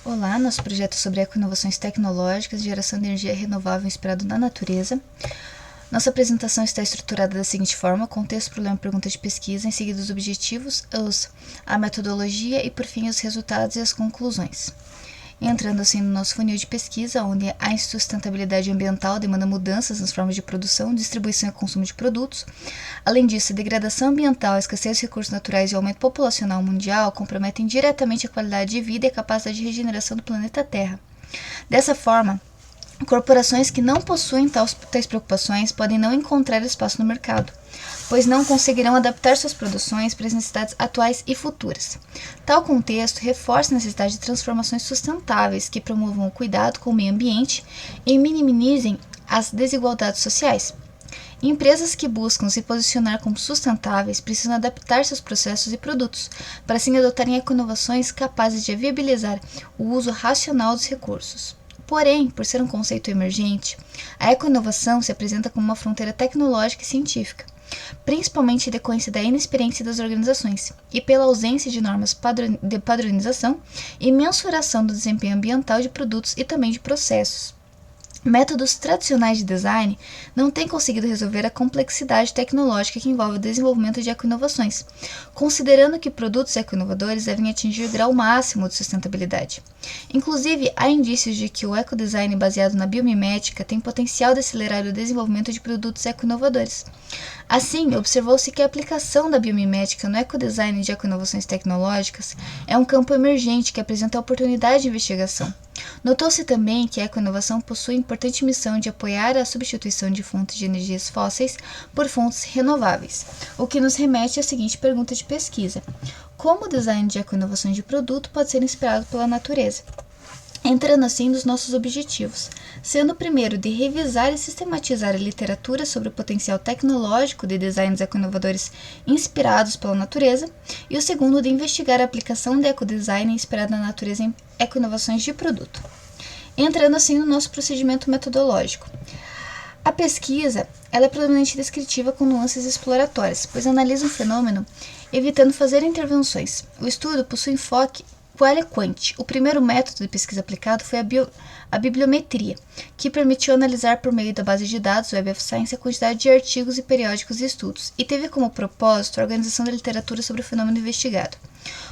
Olá, nosso projeto é sobre eco-inovações tecnológicas e geração de energia renovável inspirado na natureza. Nossa apresentação está estruturada da seguinte forma: contexto, problema, pergunta de pesquisa, em seguida os objetivos, a metodologia e, por fim, os resultados e as conclusões. Entrando assim no nosso funil de pesquisa, onde a insustentabilidade ambiental demanda mudanças nas formas de produção, distribuição e consumo de produtos. Além disso, a degradação ambiental, a escassez de recursos naturais e o aumento populacional mundial comprometem diretamente a qualidade de vida e a capacidade de regeneração do planeta Terra. Dessa forma, corporações que não possuem tais preocupações podem não encontrar espaço no mercado, pois não conseguirão adaptar suas produções para as necessidades atuais e futuras. Tal contexto reforça a necessidade de transformações sustentáveis que promovam o cuidado com o meio ambiente e minimizem as desigualdades sociais. Empresas que buscam se posicionar como sustentáveis precisam adaptar seus processos e produtos, para assim adotarem eco-inovações capazes de viabilizar o uso racional dos recursos. Porém, por ser um conceito emergente, a eco-inovação se apresenta como uma fronteira tecnológica e científica, principalmente em decorrência da inexperiência das organizações e pela ausência de normas de padronização e mensuração do desempenho ambiental de produtos e também de processos. Métodos tradicionais de design não têm conseguido resolver a complexidade tecnológica que envolve o desenvolvimento de eco-inovações, considerando que produtos eco-inovadores devem atingir o grau máximo de sustentabilidade. Inclusive, há indícios de que o ecodesign baseado na biomimética tem potencial de acelerar o desenvolvimento de produtos eco-inovadores. Assim, observou-se que a aplicação da biomimética no ecodesign de eco-inovações tecnológicas é um campo emergente que apresenta oportunidade de investigação. Notou-se também que a eco-inovação possui importante missão de apoiar a substituição de fontes de energias fósseis por fontes renováveis, o que nos remete à seguinte pergunta de pesquisa: como o design de eco-inovações de produto pode ser inspirado pela natureza? Entrando assim nos nossos objetivos, sendo o primeiro de revisar e sistematizar a literatura sobre o potencial tecnológico de designs eco-inovadores inspirados pela natureza, e o segundo de investigar a aplicação de ecodesign inspirado na natureza em eco-inovações de produto. Entrando assim no nosso procedimento metodológico. A pesquisa ela é predominantemente descritiva com nuances exploratórias, pois analisa um fenômeno evitando fazer intervenções. O estudo possui enfoque qual-é-quant. O primeiro método de pesquisa aplicado foi a bibliometria, que permitiu analisar por meio da base de dados Web of Science a quantidade de artigos e periódicos e estudos, e teve como propósito a organização da literatura sobre o fenômeno investigado.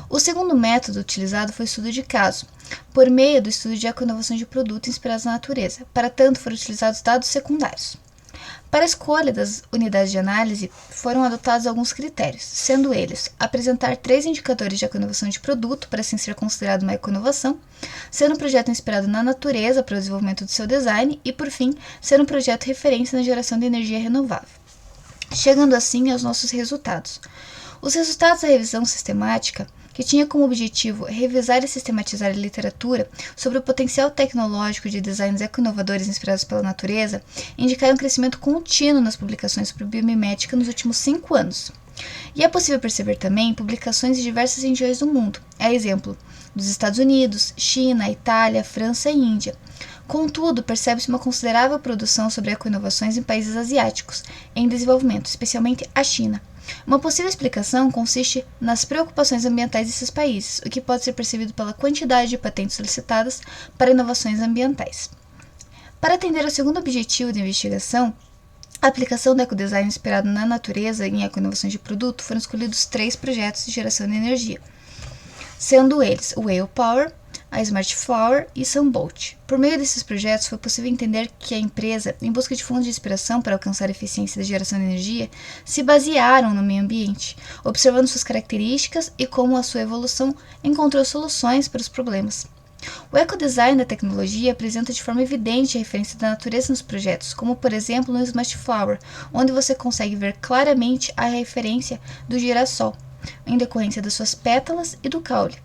O segundo método utilizado foi o estudo de caso, por meio do estudo de eco-inovação de produto inspirados na natureza. Para tanto, foram utilizados dados secundários. Para a escolha das unidades de análise, foram adotados alguns critérios, sendo eles: apresentar 3 indicadores de eco-inovação de produto para assim ser considerado uma eco-inovação, ser um projeto inspirado na natureza para o desenvolvimento do seu design e, por fim, ser um projeto referência na geração de energia renovável. Chegando assim aos nossos resultados. Os resultados da revisão sistemática, que tinha como objetivo revisar e sistematizar a literatura sobre o potencial tecnológico de designs eco-inovadores inspirados pela natureza, indicaram um crescimento contínuo nas publicações sobre biomimética nos últimos 5 anos. E é possível perceber também publicações de diversas regiões do mundo, a exemplo dos Estados Unidos, China, Itália, França e Índia. Contudo, percebe-se uma considerável produção sobre eco-inovações em países asiáticos, em desenvolvimento, especialmente a China. Uma possível explicação consiste nas preocupações ambientais desses países, o que pode ser percebido pela quantidade de patentes solicitadas para inovações ambientais. Para atender ao segundo objetivo de investigação, a aplicação do ecodesign inspirado na natureza em eco-inovações de produto, foram escolhidos 3 projetos de geração de energia, sendo eles o Whale Power, a Smart Flower e Sunbolt. Por meio desses projetos, foi possível entender que a empresa, em busca de fontes de inspiração para alcançar a eficiência da geração de energia, se basearam no meio ambiente, observando suas características e como a sua evolução encontrou soluções para os problemas. O ecodesign da tecnologia apresenta de forma evidente a referência da natureza nos projetos, como por exemplo no Smart Flower, onde você consegue ver claramente a referência do girassol, em decorrência das suas pétalas e do caule.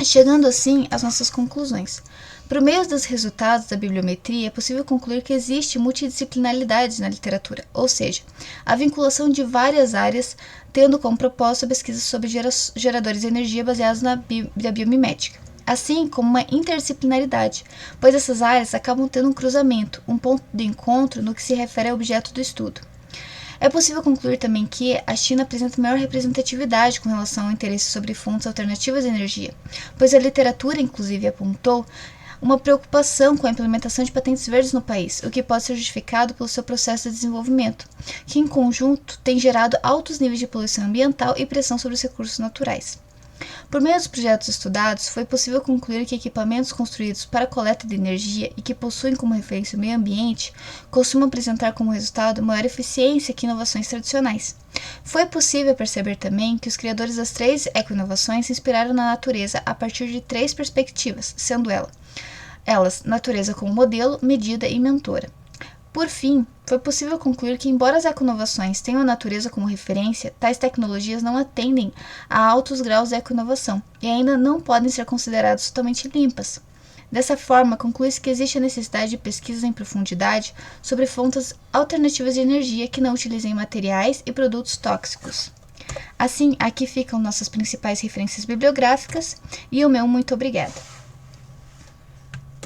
Chegando assim às nossas conclusões. Por meio dos resultados da bibliometria, é possível concluir que existe multidisciplinaridade na literatura, ou seja, a vinculação de várias áreas, tendo como propósito a pesquisa sobre geradores de energia baseados na biomimética, assim como uma interdisciplinaridade, pois essas áreas acabam tendo um cruzamento, um ponto de encontro no que se refere ao objeto do estudo. É possível concluir também que a China apresenta maior representatividade com relação ao interesse sobre fontes alternativas de energia, pois a literatura, inclusive, apontou uma preocupação com a implementação de patentes verdes no país, o que pode ser justificado pelo seu processo de desenvolvimento, que em conjunto tem gerado altos níveis de poluição ambiental e pressão sobre os recursos naturais. Por meio dos projetos estudados, foi possível concluir que equipamentos construídos para a coleta de energia e que possuem como referência o meio ambiente costumam apresentar como resultado maior eficiência que inovações tradicionais. Foi possível perceber também que os criadores das 3 ecoinovações se inspiraram na natureza a partir de 3 perspectivas, sendo elas natureza como modelo, medida e mentora. Por fim, foi possível concluir que, embora as ecoinovações tenham a natureza como referência, tais tecnologias não atendem a altos graus de ecoinovação e ainda não podem ser consideradas totalmente limpas. Dessa forma, conclui-se que existe a necessidade de pesquisas em profundidade sobre fontes alternativas de energia que não utilizem materiais e produtos tóxicos. Assim, aqui ficam nossas principais referências bibliográficas e o meu muito obrigada.